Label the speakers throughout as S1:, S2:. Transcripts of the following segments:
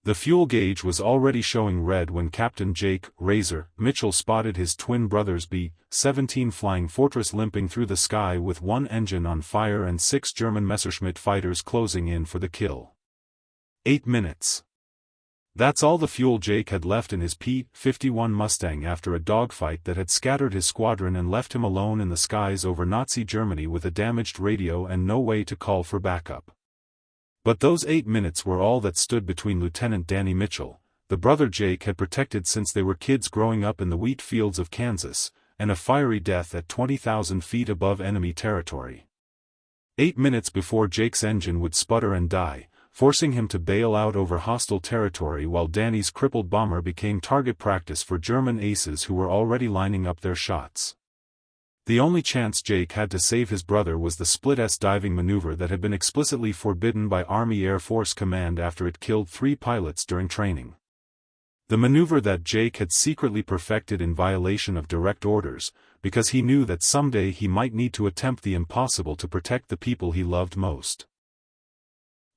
S1: The fuel gauge was already showing red when Captain Jake "Razor" Mitchell spotted his twin brother's P-17 Flying Fortress limping through the sky with one engine on fire and 6 German Messerschmitt fighters closing in for the kill. 8 minutes. That's all the fuel Jake had left in his P-51 Mustang after a dogfight that had scattered his squadron and left him alone in the skies over Nazi Germany with a damaged radio and no way to call for backup. But those 8 minutes were all that stood between Lieutenant Danny Mitchell, the brother Jake had protected since they were kids growing up in the wheat fields of Kansas, and a fiery death at 20,000 feet above enemy territory. 8 minutes before Jake's engine would sputter and die, forcing him to bail out over hostile territory while Danny's crippled bomber became target practice for German aces who were already lining up their shots. The only chance Jake had to save his brother was the split-S diving maneuver that had been explicitly forbidden by Army Air Force Command after it killed 3 pilots during training. The maneuver that Jake had secretly perfected in violation of direct orders, because he knew that someday he might need to attempt the impossible to protect the people he loved most.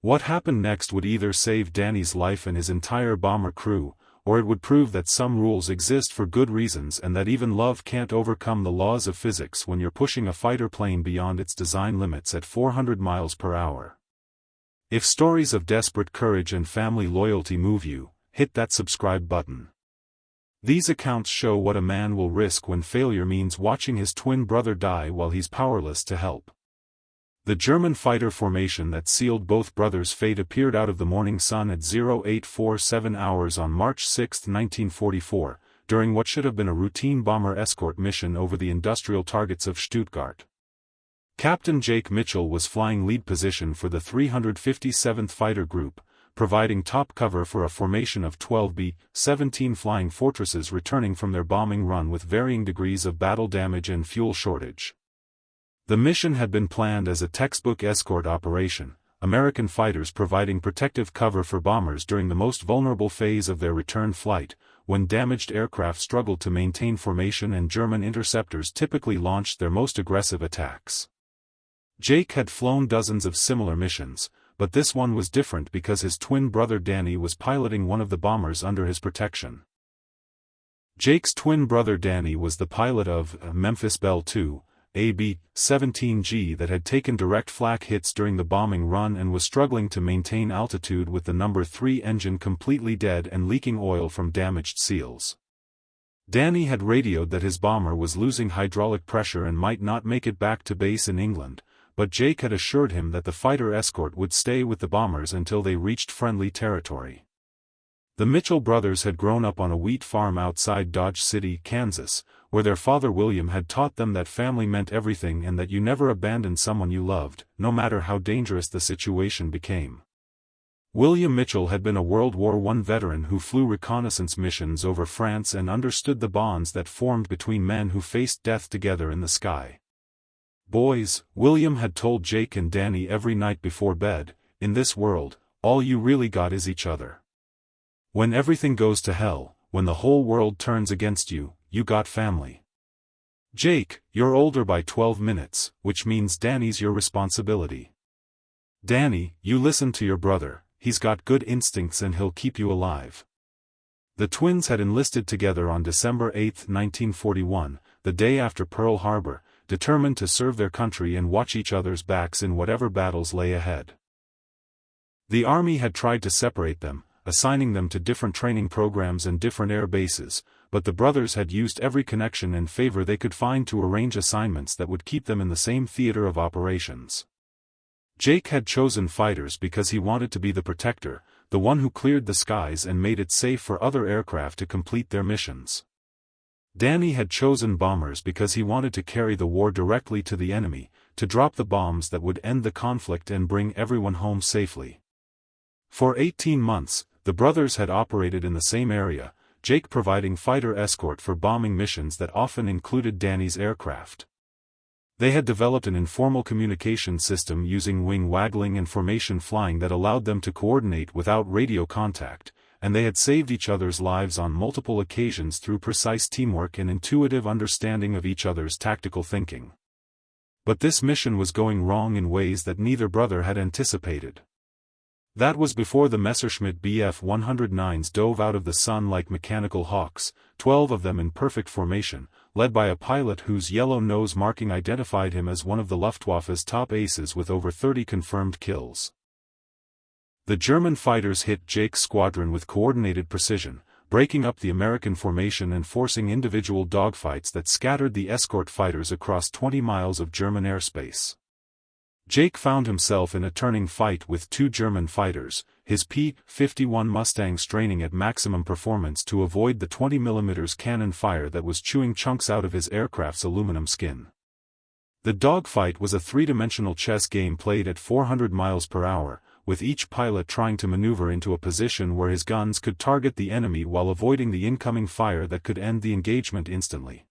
S1: What happened next would either save Danny's life and his entire bomber crew, or it would prove that some rules exist for good reasons and that even love can't overcome the laws of physics when you're pushing a fighter plane beyond its design limits at 400 miles per hour. If stories of desperate courage and family loyalty move you, hit that subscribe button. These accounts show what a man will risk when failure means watching his twin brother die while he's powerless to help. The German fighter formation that sealed both brothers' fate appeared out of the morning sun at 0847 hours on March 6, 1944, during what should have been a routine bomber escort mission over the industrial targets of Stuttgart. Captain Jake Mitchell was flying lead position for the 357th Fighter Group, providing top cover for a formation of 12 P-17 Flying Fortresses returning from their bombing run with varying degrees of battle damage and fuel shortage. The mission had been planned as a textbook escort operation, American fighters providing protective cover for bombers during the most vulnerable phase of their return flight, when damaged aircraft struggled to maintain formation and German interceptors typically launched their most aggressive attacks. Jake had flown dozens of similar missions, but this one was different because his twin brother Danny was piloting one of the bombers under his protection. Jake's twin brother Danny was the pilot of Memphis Belle II, a B-17G that had taken direct flak hits during the bombing run and was struggling to maintain altitude with the No. 3 engine completely dead and leaking oil from damaged seals. Danny had radioed that his bomber was losing hydraulic pressure and might not make it back to base in England, but Jake had assured him that the fighter escort would stay with the bombers until they reached friendly territory. The Mitchell brothers had grown up on a wheat farm outside Dodge City, Kansas, where their father William had taught them that family meant everything and that you never abandoned someone you loved, no matter how dangerous the situation became. William Mitchell had been a World War I veteran who flew reconnaissance missions over France and understood the bonds that formed between men who faced death together in the sky. "Boys," William had told Jake and Danny every night before bed, "in this world, all you really got is each other. When everything goes to hell, when the whole world turns against you, you got family. Jake, you're older by 12 minutes, which means Danny's your responsibility. Danny, you listen to your brother, he's got good instincts and he'll keep you alive." The twins had enlisted together on December 8, 1941, the day after Pearl Harbor, determined to serve their country and watch each other's backs in whatever battles lay ahead. The Army had tried to separate them, assigning them to different training programs and different air bases, but the brothers had used every connection and favor they could find to arrange assignments that would keep them in the same theater of operations. Jake had chosen fighters because he wanted to be the protector, the one who cleared the skies and made it safe for other aircraft to complete their missions. Danny had chosen bombers because he wanted to carry the war directly to the enemy, to drop the bombs that would end the conflict and bring everyone home safely. For 18 months, the brothers had operated in the same area, Jake providing fighter escort for bombing missions that often included Danny's aircraft. They had developed an informal communication system using wing waggling and formation flying that allowed them to coordinate without radio contact, and they had saved each other's lives on multiple occasions through precise teamwork and intuitive understanding of each other's tactical thinking. But this mission was going wrong in ways that neither brother had anticipated. That was before the Messerschmitt Bf-109s dove out of the sun like mechanical hawks, 12 of them in perfect formation, led by a pilot whose yellow nose marking identified him as one of the Luftwaffe's top aces with over 30 confirmed kills. The German fighters hit Jake's squadron with coordinated precision, breaking up the American formation and forcing individual dogfights that scattered the escort fighters across 20 miles of German airspace. Jake found himself in a turning fight with two German fighters, his P-51 Mustang straining at maximum performance to avoid the 20mm cannon fire that was chewing chunks out of his aircraft's aluminum skin. The dogfight was a three-dimensional chess game played at 400 miles per hour, with each pilot trying to maneuver into a position where his guns could target the enemy while avoiding the incoming fire that could end the engagement instantly.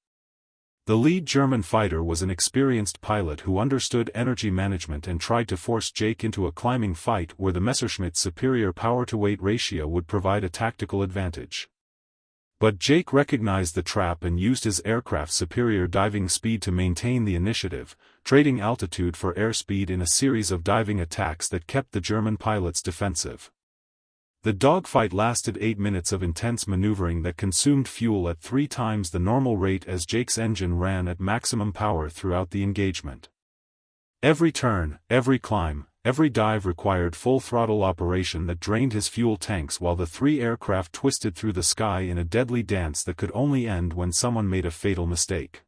S1: The lead German fighter was an experienced pilot who understood energy management and tried to force Jake into a climbing fight where the Messerschmitt's superior power-to-weight ratio would provide a tactical advantage. But Jake recognized the trap and used his aircraft's superior diving speed to maintain the initiative, trading altitude for airspeed in a series of diving attacks that kept the German pilots defensive. The dogfight lasted 8 minutes of intense maneuvering that consumed fuel at 3 times the normal rate as Jake's engine ran at maximum power throughout the engagement. Every turn, every climb, every dive required full-throttle operation that drained his fuel tanks while the 3 aircraft twisted through the sky in a deadly dance that could only end when someone made a fatal mistake.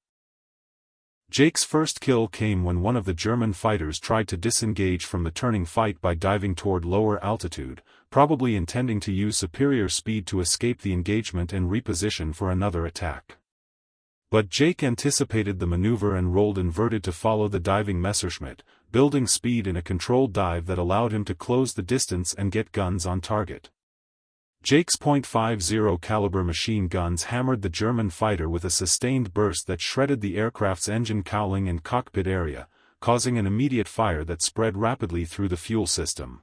S1: Jake's first kill came when one of the German fighters tried to disengage from the turning fight by diving toward lower altitude, probably intending to use superior speed to escape the engagement and reposition for another attack. But Jake anticipated the maneuver and rolled inverted to follow the diving Messerschmitt, building speed in a controlled dive that allowed him to close the distance and get guns on target. Jake's .50 caliber machine guns hammered the German fighter with a sustained burst that shredded the aircraft's engine cowling and cockpit area, causing an immediate fire that spread rapidly through the fuel system.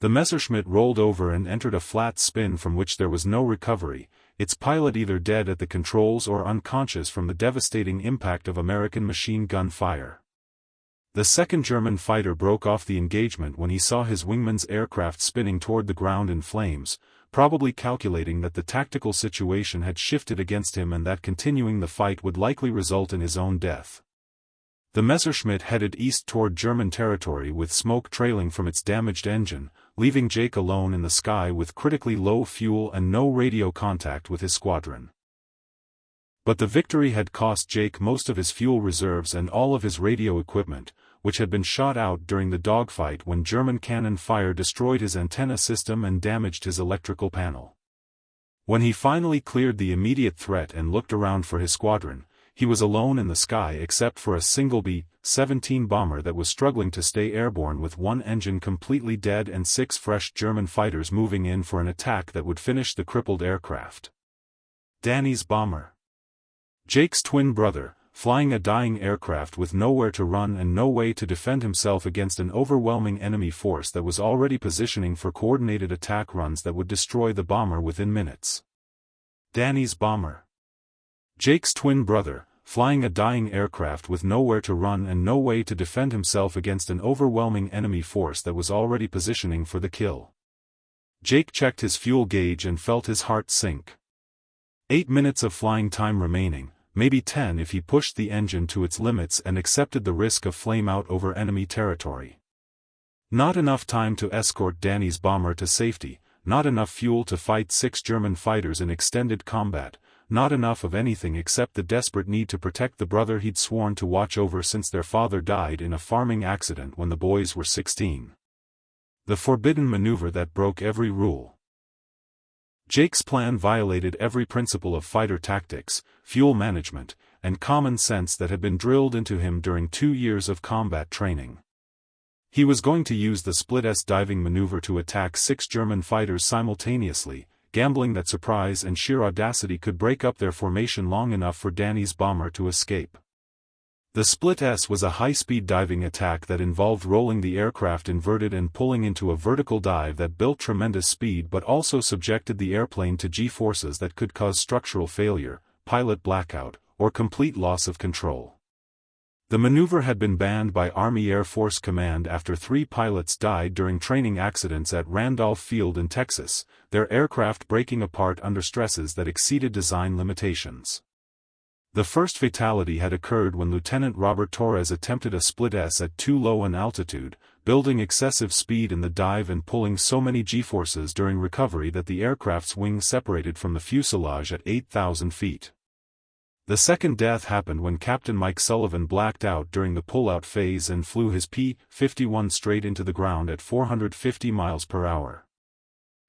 S1: The Messerschmitt rolled over and entered a flat spin from which there was no recovery, its pilot either dead at the controls or unconscious from the devastating impact of American machine gun fire. The second German fighter broke off the engagement when he saw his wingman's aircraft spinning toward the ground in flames, probably calculating that the tactical situation had shifted against him and that continuing the fight would likely result in his own death. The Messerschmitt headed east toward German territory with smoke trailing from its damaged engine, leaving Jake alone in the sky with critically low fuel and no radio contact with his squadron. But the victory had cost Jake most of his fuel reserves and all of his radio equipment, which had been shot out during the dogfight when German cannon fire destroyed his antenna system and damaged his electrical panel. When he finally cleared the immediate threat and looked around for his squadron, he was alone in the sky except for a single B-17 bomber that was struggling to stay airborne with one engine completely dead and 6 fresh German fighters moving in for an attack that would finish the crippled aircraft. Danny's bomber. Jake's twin brother, flying a dying aircraft with nowhere to run and no way to defend himself against an overwhelming enemy force that was already positioning for coordinated attack runs that would destroy the bomber within minutes. Danny's bomber. Jake's twin brother, flying a dying aircraft with nowhere to run and no way to defend himself against an overwhelming enemy force that was already positioning for the kill. Jake checked his fuel gauge and felt his heart sink. 8 minutes of flying time remaining, maybe 10 if he pushed the engine to its limits and accepted the risk of flame out over enemy territory. Not enough time to escort Danny's bomber to safety, not enough fuel to fight 6 German fighters in extended combat, not enough of anything except the desperate need to protect the brother he'd sworn to watch over since their father died in a farming accident when the boys were 16. The forbidden maneuver that broke every rule. Jake's plan violated every principle of fighter tactics, fuel management, and common sense that had been drilled into him during 2 years of combat training. He was going to use the split-S diving maneuver to attack 6 German fighters simultaneously, gambling that surprise and sheer audacity could break up their formation long enough for Danny's bomber to escape. The split-S was a high-speed diving attack that involved rolling the aircraft inverted and pulling into a vertical dive that built tremendous speed but also subjected the airplane to G-forces that could cause structural failure, pilot blackout, or complete loss of control. The maneuver had been banned by Army Air Force Command after 3 pilots died during training accidents at Randolph Field in Texas, their aircraft breaking apart under stresses that exceeded design limitations. The first fatality had occurred when Lieutenant Robert Torres attempted a split S at too low an altitude, building excessive speed in the dive and pulling so many G-forces during recovery that the aircraft's wings separated from the fuselage at 8,000 feet. The second death happened when Captain Mike Sullivan blacked out during the pull-out phase and flew his P-51 straight into the ground at 450 miles per hour.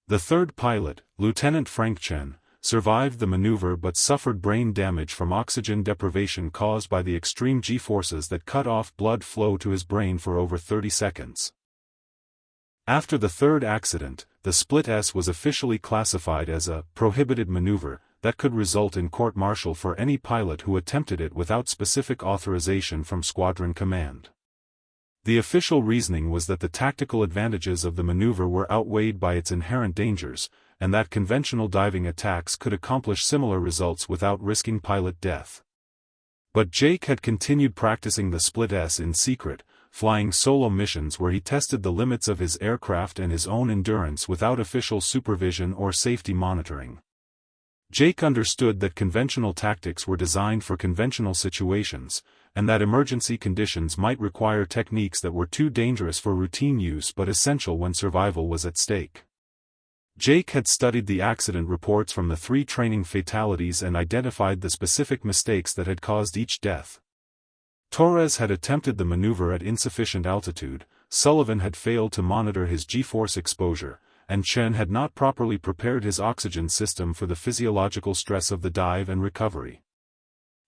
S1: The third pilot, Lieutenant Frank Chen, survived the maneuver but suffered brain damage from oxygen deprivation caused by the extreme G-forces that cut off blood flow to his brain for over 30 seconds. After the third accident, the split S was officially classified as a prohibited maneuver that could result in court-martial for any pilot who attempted it without specific authorization from Squadron Command. The official reasoning was that the tactical advantages of the maneuver were outweighed by its inherent dangers, and that conventional diving attacks could accomplish similar results without risking pilot death. But Jake had continued practicing the split S in secret, flying solo missions where he tested the limits of his aircraft and his own endurance without official supervision or safety monitoring. Jake understood that conventional tactics were designed for conventional situations, and that emergency conditions might require techniques that were too dangerous for routine use but essential when survival was at stake. Jake had studied the accident reports from the 3 training fatalities and identified the specific mistakes that had caused each death. Torres had attempted the maneuver at insufficient altitude, Sullivan had failed to monitor his G-force exposure, and Chen had not properly prepared his oxygen system for the physiological stress of the dive and recovery.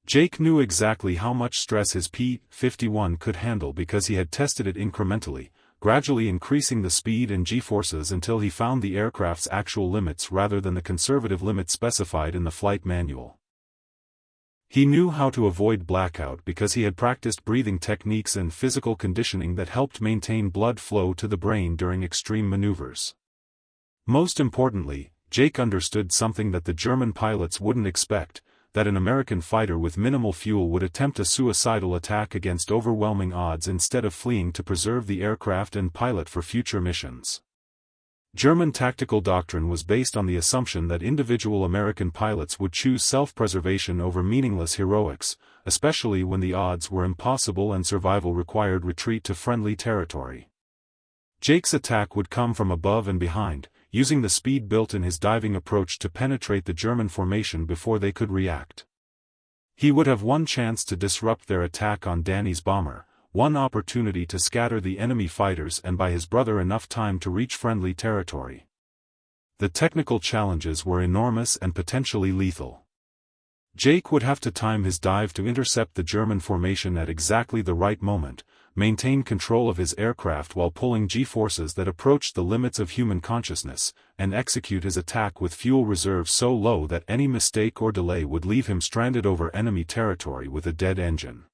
S1: Jake knew exactly how much stress his P-51 could handle because he had tested it incrementally, gradually increasing the speed and G-forces until he found the aircraft's actual limits rather than the conservative limits specified in the flight manual. He knew how to avoid blackout because he had practiced breathing techniques and physical conditioning that helped maintain blood flow to the brain during extreme maneuvers. Most importantly, Jake understood something that the German pilots wouldn't expect, that an American fighter with minimal fuel would attempt a suicidal attack against overwhelming odds instead of fleeing to preserve the aircraft and pilot for future missions. German tactical doctrine was based on the assumption that individual American pilots would choose self-preservation over meaningless heroics, especially when the odds were impossible and survival required retreat to friendly territory. Jake's attack would come from above and behind, using the speed built in his diving approach to penetrate the German formation before they could react. He would have one chance to disrupt their attack on Danny's bomber, one opportunity to scatter the enemy fighters and buy his brother enough time to reach friendly territory. The technical challenges were enormous and potentially lethal. Jake would have to time his dive to intercept the German formation at exactly the right moment, maintain control of his aircraft while pulling G-forces that approached the limits of human consciousness, and execute his attack with fuel reserves so low that any mistake or delay would leave him stranded over enemy territory with a dead engine.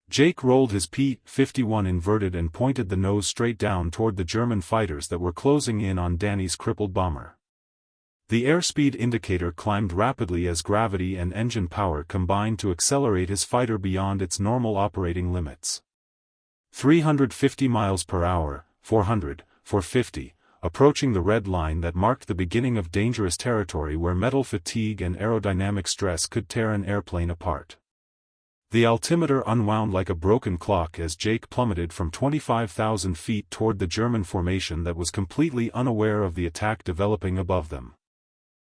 S1: Jake rolled his P-51 inverted and pointed the nose straight down toward the German fighters that were closing in on Danny's crippled bomber. The airspeed indicator climbed rapidly as gravity and engine power combined to accelerate his fighter beyond its normal operating limits. 350 miles per hour, 400, 450, approaching the red line that marked the beginning of dangerous territory where metal fatigue and aerodynamic stress could tear an airplane apart. The altimeter unwound like a broken clock as Jake plummeted from 25,000 feet toward the German formation that was completely unaware of the attack developing above them.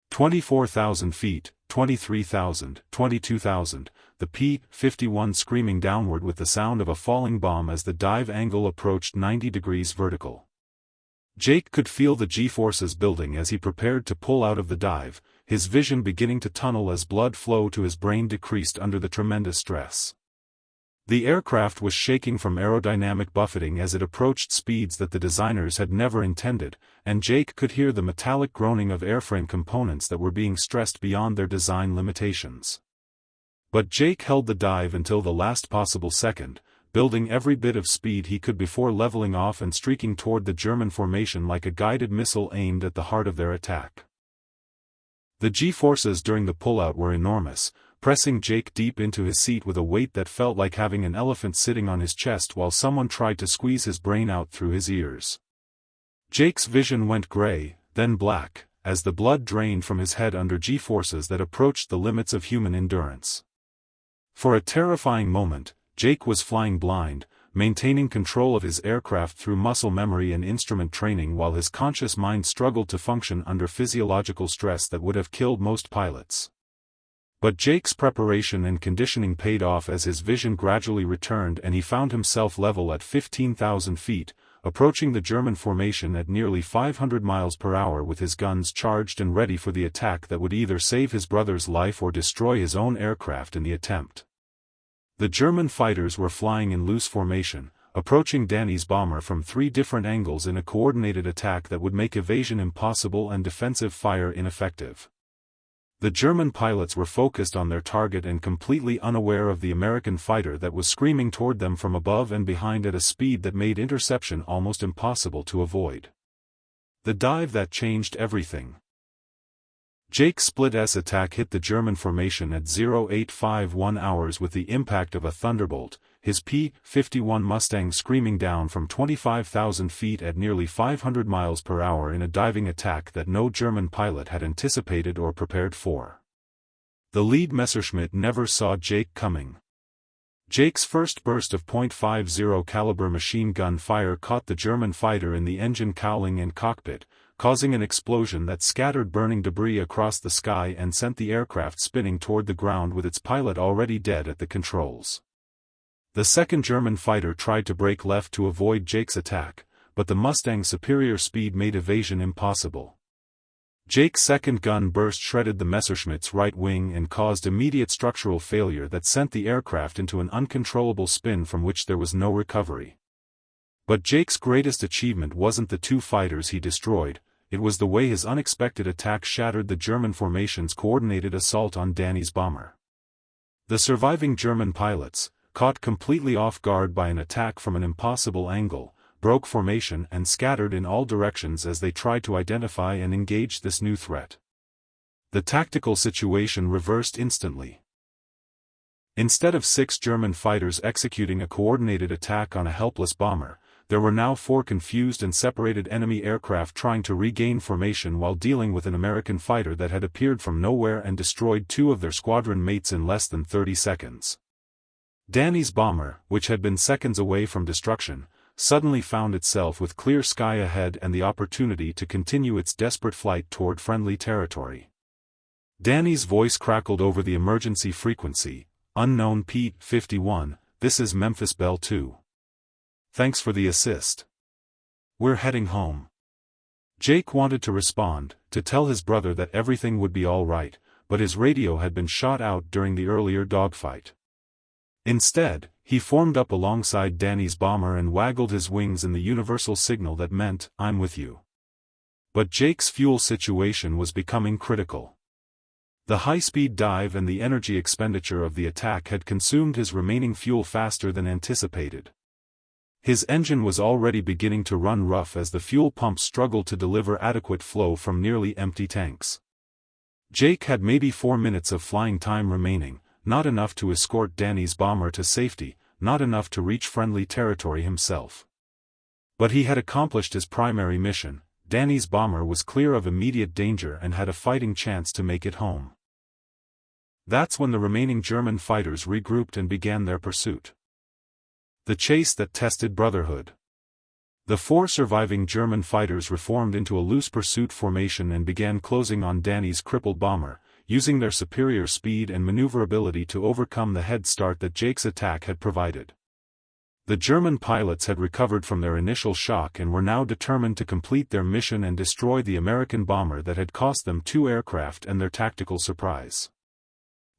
S1: 24,000 feet, 23,000, 22,000, the P-51 screaming downward with the sound of a falling bomb as the dive angle approached 90 degrees vertical. Jake could feel the G-forces building as he prepared to pull out of the dive, his vision beginning to tunnel as blood flow to his brain decreased under the tremendous stress. The aircraft was shaking from aerodynamic buffeting as it approached speeds that the designers had never intended, and Jake could hear the metallic groaning of airframe components that were being stressed beyond their design limitations. But Jake held the dive until the last possible second, building every bit of speed he could before leveling off and streaking toward the German formation like a guided missile aimed at the heart of their attack. The G-forces during the pullout were enormous, pressing Jake deep into his seat with a weight that felt like having an elephant sitting on his chest while someone tried to squeeze his brain out through his ears. Jake's vision went gray, then black, as the blood drained from his head under G-forces that approached the limits of human endurance. For a terrifying moment, Jake was flying blind, maintaining control of his aircraft through muscle memory and instrument training while his conscious mind struggled to function under physiological stress that would have killed most pilots. But Jake's preparation and conditioning paid off as his vision gradually returned and he found himself level at 15,000 feet, approaching the German formation at nearly 500 miles per hour with his guns charged and ready for the attack that would either save his brother's life or destroy his own aircraft in the attempt. The German fighters were flying in loose formation, approaching Danny's bomber from 3 different angles in a coordinated attack that would make evasion impossible and defensive fire ineffective. The German pilots were focused on their target and completely unaware of the American fighter that was screaming toward them from above and behind at a speed that made interception almost impossible to avoid. The dive that changed everything. Jake's split-S attack hit the German formation at 0851 hours with the impact of a thunderbolt, his P-51 Mustang screaming down from 25,000 feet at nearly 500 miles per hour in a diving attack that no German pilot had anticipated or prepared for. The lead Messerschmitt never saw Jake coming. Jake's first burst of .50 caliber machine gun fire caught the German fighter in the engine cowling and cockpit, causing an explosion that scattered burning debris across the sky and sent the aircraft spinning toward the ground with its pilot already dead at the controls. The second German fighter tried to brake left to avoid Jake's attack, but the Mustang's superior speed made evasion impossible. Jake's second gun burst shredded the Messerschmitt's right wing and caused immediate structural failure that sent the aircraft into an uncontrollable spin from which there was no recovery. But Jake's greatest achievement wasn't the 2 fighters he destroyed, it was the way his unexpected attack shattered the German formation's coordinated assault on Danny's bomber. The surviving German pilots, caught completely off guard by an attack from an impossible angle, broke formation and scattered in all directions as they tried to identify and engage this new threat. The tactical situation reversed instantly. Instead of 6 German fighters executing a coordinated attack on a helpless bomber, there were now 4 confused and separated enemy aircraft trying to regain formation while dealing with an American fighter that had appeared from nowhere and destroyed 2 of their squadron mates in less than 30 seconds. Danny's bomber, which had been seconds away from destruction, suddenly found itself with clear sky ahead and the opportunity to continue its desperate flight toward friendly territory. Danny's voice crackled over the emergency frequency, "Unknown P-51, this is Memphis Bell 2. Thanks for the assist. We're heading home." Jake wanted to respond, to tell his brother that everything would be all right, but his radio had been shot out during the earlier dogfight. Instead, he formed up alongside Danny's bomber and waggled his wings in the universal signal that meant, "I'm with you." But Jake's fuel situation was becoming critical. The high-speed dive and the energy expenditure of the attack had consumed his remaining fuel faster than anticipated. His engine was already beginning to run rough as the fuel pumps struggled to deliver adequate flow from nearly empty tanks. Jake had maybe 4 minutes of flying time remaining, not enough to escort Danny's bomber to safety, not enough to reach friendly territory himself. But he had accomplished his primary mission. Danny's bomber was clear of immediate danger and had a fighting chance to make it home. That's when the remaining German fighters regrouped and began their pursuit. The chase that tested brotherhood. The 4 surviving German fighters reformed into a loose pursuit formation and began closing on Danny's crippled bomber, using their superior speed and maneuverability to overcome the head start that Jake's attack had provided. The German pilots had recovered from their initial shock and were now determined to complete their mission and destroy the American bomber that had cost them 2 aircraft and their tactical surprise.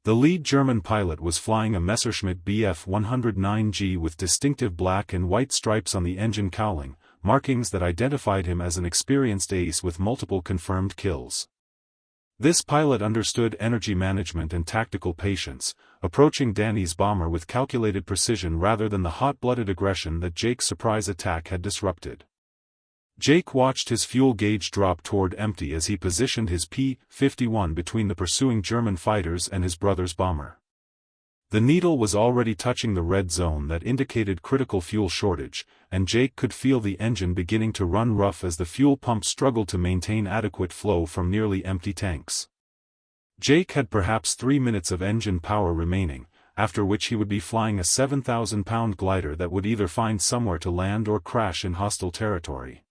S1: The lead German pilot was flying a Messerschmitt Bf-109G with distinctive black and white stripes on the engine cowling, markings that identified him as an experienced ace with multiple confirmed kills. This pilot understood energy management and tactical patience, approaching Danny's bomber with calculated precision rather than the hot-blooded aggression that Jake's surprise attack had disrupted. Jake watched his fuel gauge drop toward empty as he positioned his P-51 between the pursuing German fighters and his brother's bomber. The needle was already touching the red zone that indicated critical fuel shortage, and Jake could feel the engine beginning to run rough as the fuel pump struggled to maintain adequate flow from nearly empty tanks. Jake had perhaps 3 minutes of engine power remaining, after which he would be flying a 7,000-pound glider that would either find somewhere to land or crash in hostile territory.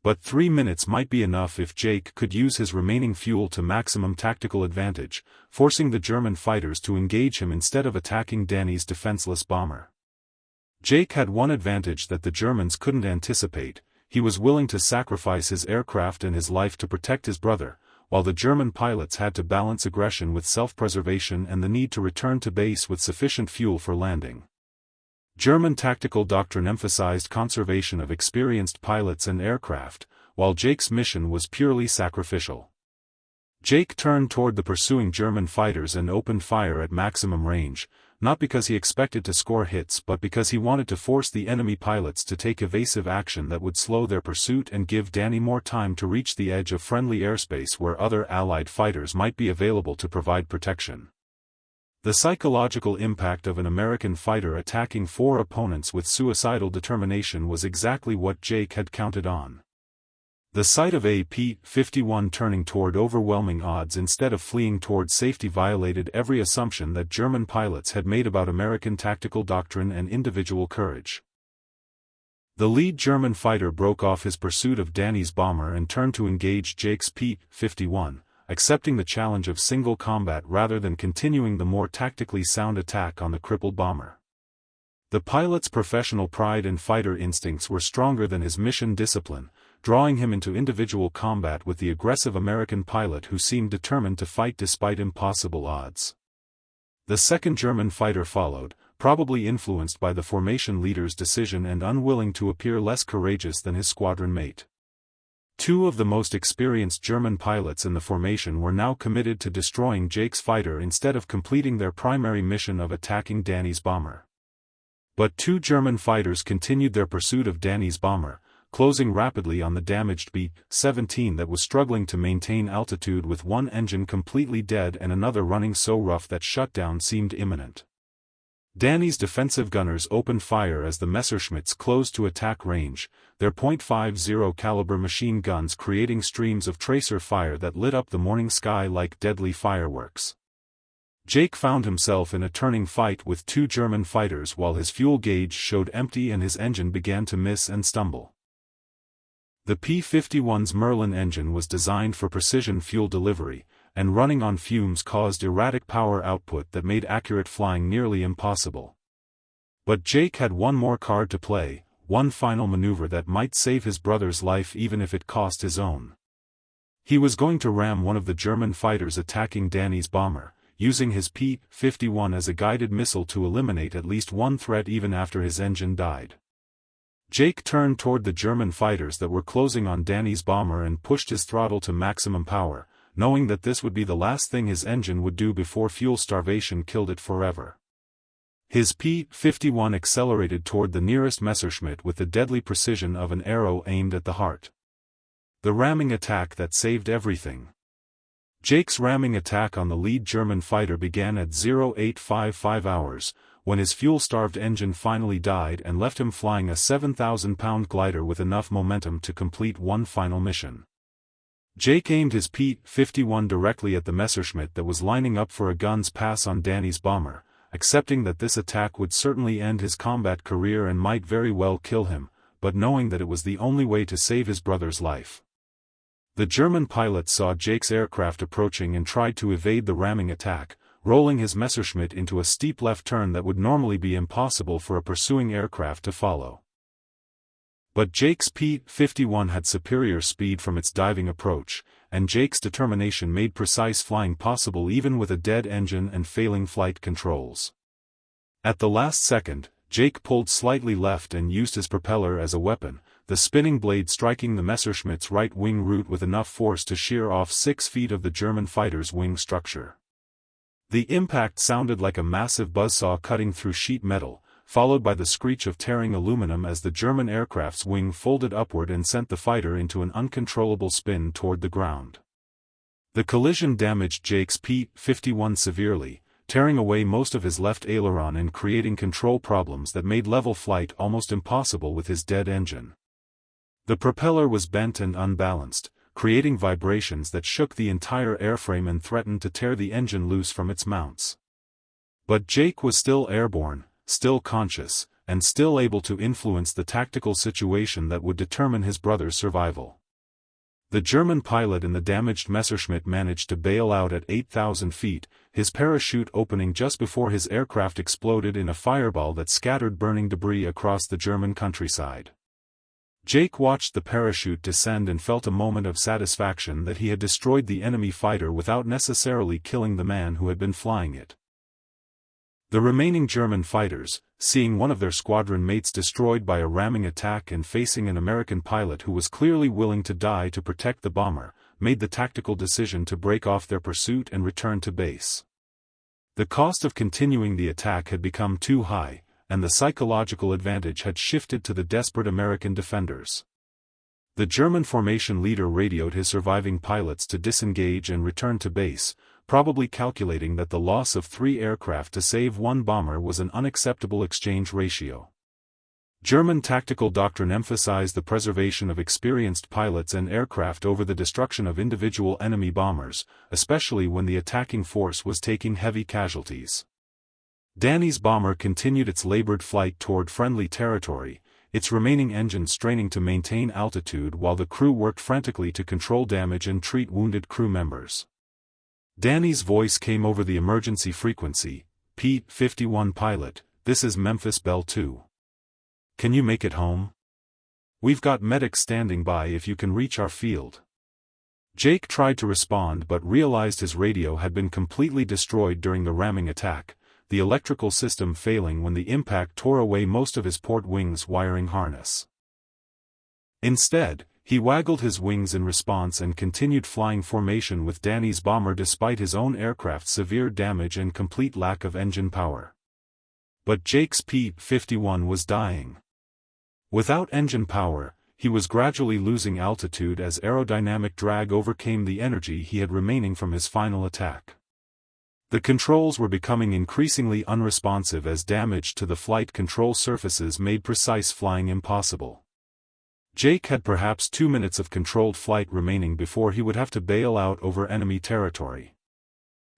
S1: But 3 minutes might be enough if Jake could use his remaining fuel to maximum tactical advantage, forcing the German fighters to engage him instead of attacking Danny's defenseless bomber. Jake had one advantage that the Germans couldn't anticipate: he was willing to sacrifice his aircraft and his life to protect his brother, while the German pilots had to balance aggression with self-preservation and the need to return to base with sufficient fuel for landing. German tactical doctrine emphasized conservation of experienced pilots and aircraft, while Jake's mission was purely sacrificial. Jake turned toward the pursuing German fighters and opened fire at maximum range, not because he expected to score hits but because he wanted to force the enemy pilots to take evasive action that would slow their pursuit and give Danny more time to reach the edge of friendly airspace where other Allied fighters might be available to provide protection. The psychological impact of an American fighter attacking 4 opponents with suicidal determination was exactly what Jake had counted on. The sight of a P-51 turning toward overwhelming odds instead of fleeing toward safety violated every assumption that German pilots had made about American tactical doctrine and individual courage. The lead German fighter broke off his pursuit of Danny's bomber and turned to engage Jake's P-51, accepting the challenge of single combat rather than continuing the more tactically sound attack on the crippled bomber. The pilot's professional pride and fighter instincts were stronger than his mission discipline, drawing him into individual combat with the aggressive American pilot who seemed determined to fight despite impossible odds. The second German fighter followed, probably influenced by the formation leader's decision and unwilling to appear less courageous than his squadron mate. 2 of the most experienced German pilots in the formation were now committed to destroying Jake's fighter instead of completing their primary mission of attacking Danny's bomber. But 2 German fighters continued their pursuit of Danny's bomber, closing rapidly on the damaged B-17 that was struggling to maintain altitude with one engine completely dead and another running so rough that shutdown seemed imminent. Danny's defensive gunners opened fire as the Messerschmitts closed to attack range, their .50 caliber machine guns creating streams of tracer fire that lit up the morning sky like deadly fireworks. Jake found himself in a turning fight with 2 German fighters while his fuel gauge showed empty and his engine began to miss and stumble. The P-51's Merlin engine was designed for precision fuel delivery, and running on fumes caused erratic power output that made accurate flying nearly impossible. But Jake had one more card to play, one final maneuver that might save his brother's life even if it cost his own. He was going to ram one of the German fighters attacking Danny's bomber, using his P-51 as a guided missile to eliminate at least one threat even after his engine died. Jake turned toward the German fighters that were closing on Danny's bomber and pushed his throttle to maximum power, knowing that this would be the last thing his engine would do before fuel starvation killed it forever. His P-51 accelerated toward the nearest Messerschmitt with the deadly precision of an arrow aimed at the heart. The ramming attack that saved everything. Jake's ramming attack on the lead German fighter began at 0855 hours, when his fuel-starved engine finally died and left him flying a 7,000-pound glider with enough momentum to complete one final mission. Jake aimed his P-51 directly at the Messerschmitt that was lining up for a gun's pass on Danny's bomber, accepting that this attack would certainly end his combat career and might very well kill him, but knowing that it was the only way to save his brother's life. The German pilot saw Jake's aircraft approaching and tried to evade the ramming attack, rolling his Messerschmitt into a steep left turn that would normally be impossible for a pursuing aircraft to follow. But Jake's P-51 had superior speed from its diving approach, and Jake's determination made precise flying possible even with a dead engine and failing flight controls. At the last second, Jake pulled slightly left and used his propeller as a weapon, the spinning blade striking the Messerschmitt's right wing root with enough force to shear off 6 feet of the German fighter's wing structure. The impact sounded like a massive buzzsaw cutting through sheet metal, followed by the screech of tearing aluminum as the German aircraft's wing folded upward and sent the fighter into an uncontrollable spin toward the ground. The collision damaged Jake's P-51 severely, tearing away most of his left aileron and creating control problems that made level flight almost impossible with his dead engine. The propeller was bent and unbalanced, creating vibrations that shook the entire airframe and threatened to tear the engine loose from its mounts. But Jake was still airborne, still conscious, and still able to influence the tactical situation that would determine his brother's survival. The German pilot in the damaged Messerschmitt managed to bail out at 8,000 feet, his parachute opening just before his aircraft exploded in a fireball that scattered burning debris across the German countryside. Jake watched the parachute descend and felt a moment of satisfaction that he had destroyed the enemy fighter without necessarily killing the man who had been flying it. The remaining German fighters, seeing one of their squadron mates destroyed by a ramming attack and facing an American pilot who was clearly willing to die to protect the bomber, made the tactical decision to break off their pursuit and return to base. The cost of continuing the attack had become too high, and the psychological advantage had shifted to the desperate American defenders. The German formation leader radioed his surviving pilots to disengage and return to base, probably calculating that the loss of 3 aircraft to save 1 bomber was an unacceptable exchange ratio. German tactical doctrine emphasized the preservation of experienced pilots and aircraft over the destruction of individual enemy bombers, especially when the attacking force was taking heavy casualties. Danny's bomber continued its labored flight toward friendly territory, its remaining engine straining to maintain altitude while the crew worked frantically to control damage and treat wounded crew members. Danny's voice came over the emergency frequency, P-51 pilot, this is Memphis Bell 2. Can you make it home? We've got medics standing by if you can reach our field. Jake tried to respond but realized his radio had been completely destroyed during the ramming attack, the electrical system failing when the impact tore away most of his port wings wiring harness. Instead, he waggled his wings in response and continued flying formation with Danny's bomber despite his own aircraft's severe damage and complete lack of engine power. But Jake's P-51 was dying. Without engine power, he was gradually losing altitude as aerodynamic drag overcame the energy he had remaining from his final attack. The controls were becoming increasingly unresponsive as damage to the flight control surfaces made precise flying impossible. Jake had perhaps 2 minutes of controlled flight remaining before he would have to bail out over enemy territory.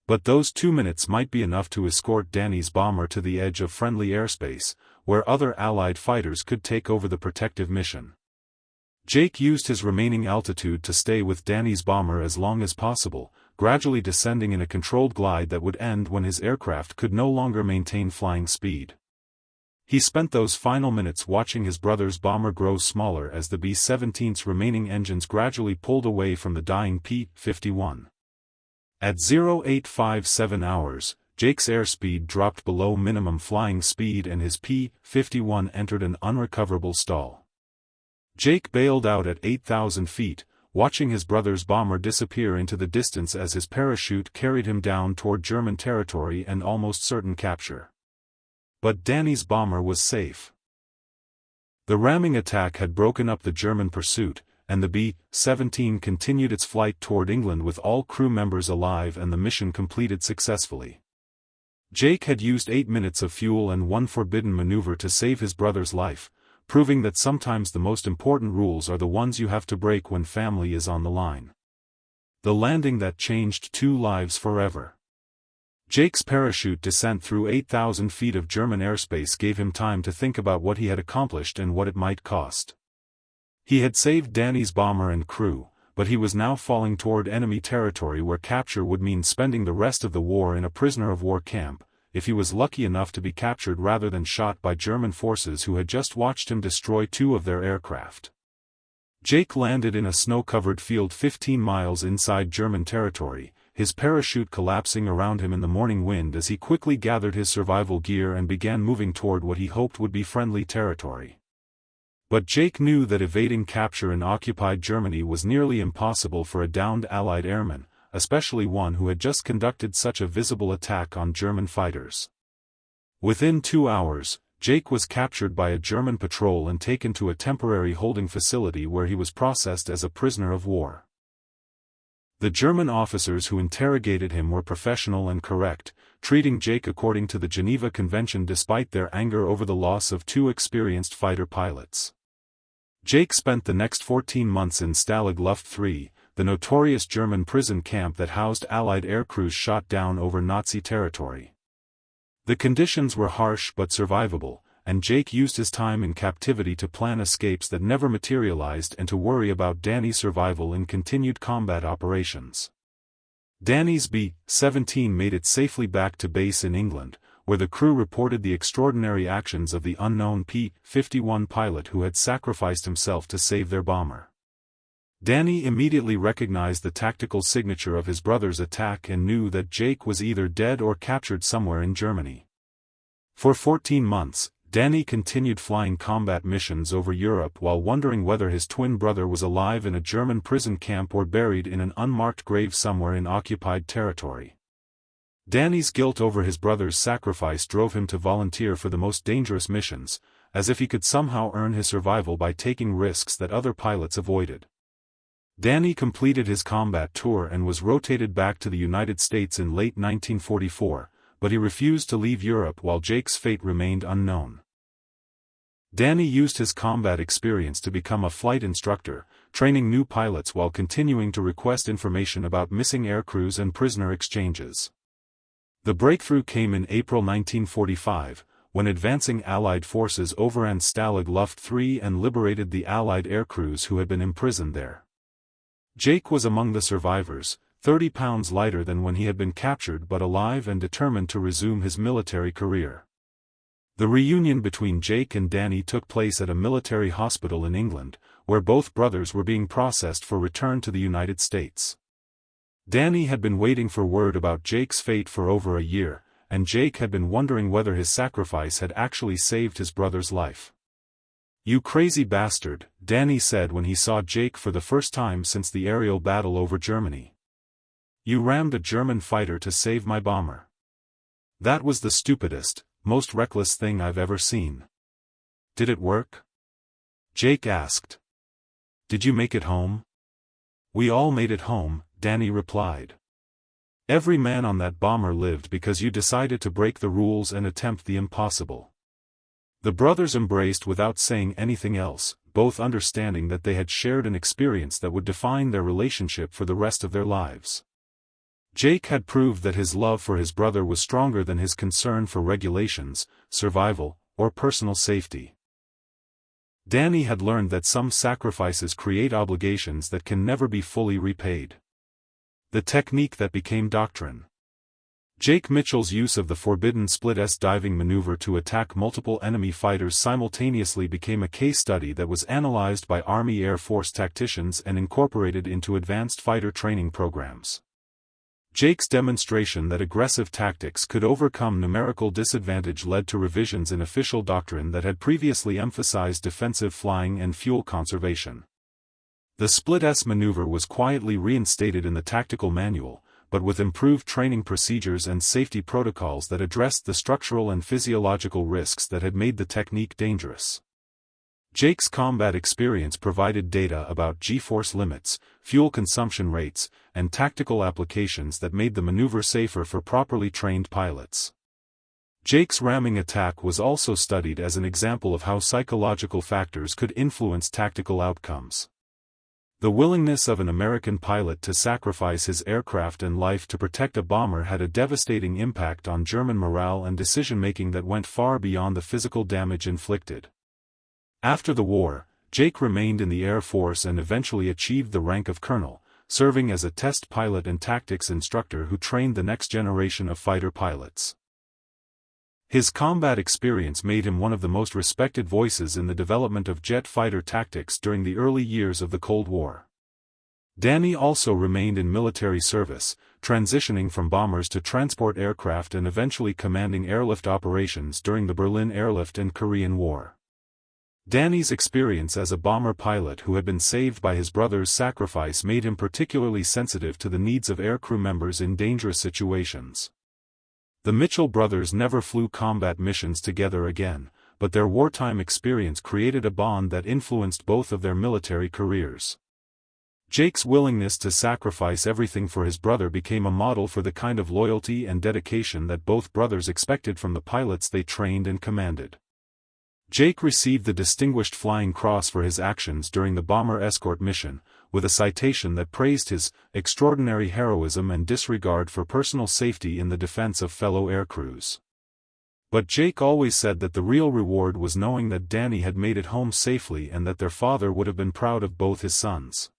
S1: But those 2 minutes might be enough to escort Danny's bomber to the edge of friendly airspace, where other Allied fighters could take over the protective mission. Jake used his remaining altitude to stay with Danny's bomber as long as possible, gradually descending in a controlled glide that would end when his aircraft could no longer maintain flying speed. He spent those final minutes watching his brother's bomber grow smaller as the B-17's remaining engines gradually pulled away from the dying P-51. At 0857 hours, Jake's airspeed dropped below minimum flying speed and his P-51 entered an unrecoverable stall. Jake bailed out at 8,000 feet, watching his brother's bomber disappear into the distance as his parachute carried him down toward German territory and almost certain capture. But Danny's bomber was safe. The ramming attack had broken up the German pursuit, and the B-17 continued its flight toward England with all crew members alive and the mission completed successfully. Jake had used 8 minutes of fuel and one forbidden maneuver to save his brother's life, proving that sometimes the most important rules are the ones you have to break when family is on the line. The landing that changed 2 lives forever. Jake's parachute descent through 8,000 feet of German airspace gave him time to think about what he had accomplished and what it might cost. He had saved Danny's bomber and crew, but he was now falling toward enemy territory where capture would mean spending the rest of the war in a prisoner-of-war camp, if he was lucky enough to be captured rather than shot by German forces who had just watched him destroy 2 of their aircraft. Jake landed in a snow-covered field 15 miles inside German territory, his parachute collapsing around him in the morning wind as he quickly gathered his survival gear and began moving toward what he hoped would be friendly territory. But Jake knew that evading capture in occupied Germany was nearly impossible for a downed Allied airman, especially one who had just conducted such a visible attack on German fighters. Within 2 hours, Jake was captured by a German patrol and taken to a temporary holding facility where he was processed as a prisoner of war. The German officers who interrogated him were professional and correct, treating Jake according to the Geneva Convention despite their anger over the loss of 2 experienced fighter pilots. Jake spent the next 14 months in Stalag Luft III, the notorious German prison camp that housed Allied aircrews shot down over Nazi territory. The conditions were harsh but survivable, and Jake used his time in captivity to plan escapes that never materialized and to worry about Danny's survival in continued combat operations. Danny's B-17 made it safely back to base in England, where the crew reported the extraordinary actions of the unknown P-51 pilot who had sacrificed himself to save their bomber. Danny immediately recognized the tactical signature of his brother's attack and knew that Jake was either dead or captured somewhere in Germany. For 14 months, Danny continued flying combat missions over Europe while wondering whether his twin brother was alive in a German prison camp or buried in an unmarked grave somewhere in occupied territory. Danny's guilt over his brother's sacrifice drove him to volunteer for the most dangerous missions, as if he could somehow earn his survival by taking risks that other pilots avoided. Danny completed his combat tour and was rotated back to the United States in late 1944, but he refused to leave Europe while Jake's fate remained unknown. Danny used his combat experience to become a flight instructor, training new pilots while continuing to request information about missing aircrews and prisoner exchanges. The breakthrough came in April 1945, when advancing Allied forces overran Stalag Luft III and liberated the Allied aircrews who had been imprisoned there. Jake was among the survivors, 30 pounds lighter than when he had been captured but alive and determined to resume his military career. The reunion between Jake and Danny took place at a military hospital in England, where both brothers were being processed for return to the United States. Danny had been waiting for word about Jake's fate for over a year, and Jake had been wondering whether his sacrifice had actually saved his brother's life. "You crazy bastard," Danny said when he saw Jake for the first time since the aerial battle over Germany. "You rammed a German fighter to save my bomber. That was the stupidest, most reckless thing I've ever seen." "Did it work?" Jake asked. "Did you make it home?" "We all made it home," Danny replied. "Every man on that bomber lived because you decided to break the rules and attempt the impossible." The brothers embraced without saying anything else, both understanding that they had shared an experience that would define their relationship for the rest of their lives. Jake had proved that his love for his brother was stronger than his concern for regulations, survival, or personal safety. Danny had learned that some sacrifices create obligations that can never be fully repaid. The technique that became doctrine. Jake Mitchell's use of the forbidden split-S diving maneuver to attack multiple enemy fighters simultaneously became a case study that was analyzed by Army Air Force tacticians and incorporated into advanced fighter training programs. Jake's demonstration that aggressive tactics could overcome numerical disadvantage led to revisions in official doctrine that had previously emphasized defensive flying and fuel conservation. The split-S maneuver was quietly reinstated in the tactical manual, but with improved training procedures and safety protocols that addressed the structural and physiological risks that had made the technique dangerous. Jake's combat experience provided data about G-force limits, fuel consumption rates, and tactical applications that made the maneuver safer for properly trained pilots. Jake's ramming attack was also studied as an example of how psychological factors could influence tactical outcomes. The willingness of an American pilot to sacrifice his aircraft and life to protect a bomber had a devastating impact on German morale and decision-making that went far beyond the physical damage inflicted. After the war, Jake remained in the Air Force and eventually achieved the rank of colonel, serving as a test pilot and tactics instructor who trained the next generation of fighter pilots. His combat experience made him one of the most respected voices in the development of jet fighter tactics during the early years of the Cold War. Danny also remained in military service, transitioning from bombers to transport aircraft and eventually commanding airlift operations during the Berlin Airlift and Korean War. Danny's experience as a bomber pilot who had been saved by his brother's sacrifice made him particularly sensitive to the needs of aircrew members in dangerous situations. The Mitchell brothers never flew combat missions together again, but their wartime experience created a bond that influenced both of their military careers. Jake's willingness to sacrifice everything for his brother became a model for the kind of loyalty and dedication that both brothers expected from the pilots they trained and commanded. Jake received the Distinguished Flying Cross for his actions during the bomber escort mission, with a citation that praised his extraordinary heroism and disregard for personal safety in the defense of fellow aircrews. But Jake always said that the real reward was knowing that Danny had made it home safely and that their father would have been proud of both his sons.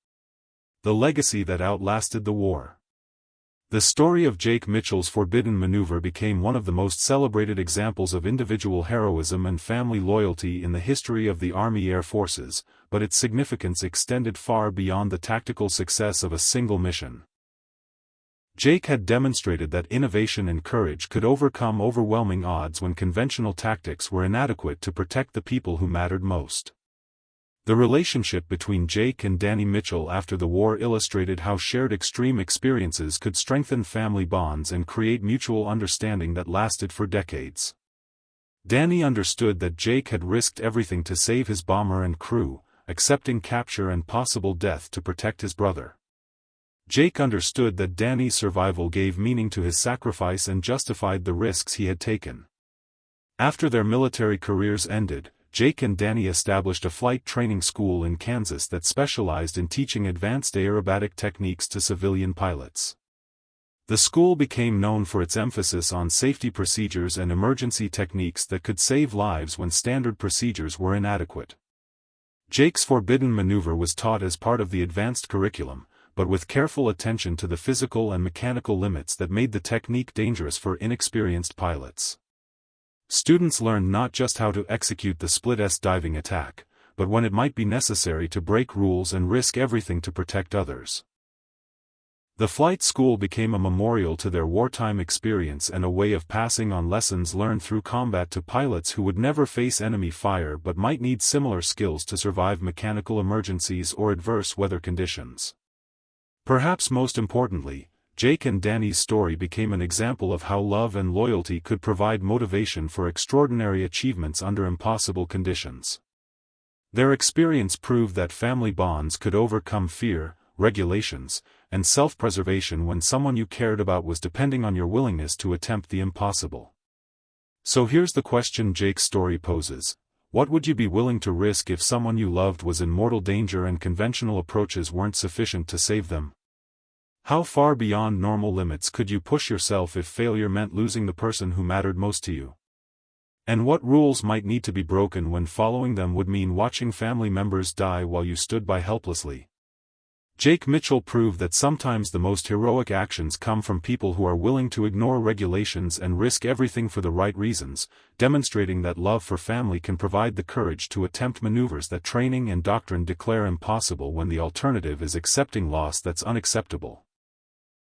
S1: The legacy that outlasted the war. The story of Jake Mitchell's forbidden maneuver became one of the most celebrated examples of individual heroism and family loyalty in the history of the Army Air Forces, but its significance extended far beyond the tactical success of a single mission. Jake had demonstrated that innovation and courage could overcome overwhelming odds when conventional tactics were inadequate to protect the people who mattered most. The relationship between Jake and Danny Mitchell after the war illustrated how shared extreme experiences could strengthen family bonds and create mutual understanding that lasted for decades. Danny understood that Jake had risked everything to save his bomber and crew, accepting capture and possible death to protect his brother. Jake understood that Danny's survival gave meaning to his sacrifice and justified the risks he had taken. After their military careers ended, Jake and Danny established a flight training school in Kansas that specialized in teaching advanced aerobatic techniques to civilian pilots. The school became known for its emphasis on safety procedures and emergency techniques that could save lives when standard procedures were inadequate. Jake's forbidden maneuver was taught as part of the advanced curriculum, but with careful attention to the physical and mechanical limits that made the technique dangerous for inexperienced pilots. Students learned not just how to execute the split-S diving attack, but when it might be necessary to break rules and risk everything to protect others. The flight school became a memorial to their wartime experience and a way of passing on lessons learned through combat to pilots who would never face enemy fire but might need similar skills to survive mechanical emergencies or adverse weather conditions. Perhaps most importantly, Jake and Danny's story became an example of how love and loyalty could provide motivation for extraordinary achievements under impossible conditions. Their experience proved that family bonds could overcome fear, regulations, and self-preservation when someone you cared about was depending on your willingness to attempt the impossible. So here's the question Jake's story poses: what would you be willing to risk if someone you loved was in mortal danger and conventional approaches weren't sufficient to save them? How far beyond normal limits could you push yourself if failure meant losing the person who mattered most to you? And what rules might need to be broken when following them would mean watching family members die while you stood by helplessly? Jake Mitchell proved that sometimes the most heroic actions come from people who are willing to ignore regulations and risk everything for the right reasons, demonstrating that love for family can provide the courage to attempt maneuvers that training and doctrine declare impossible when the alternative is accepting loss that's unacceptable.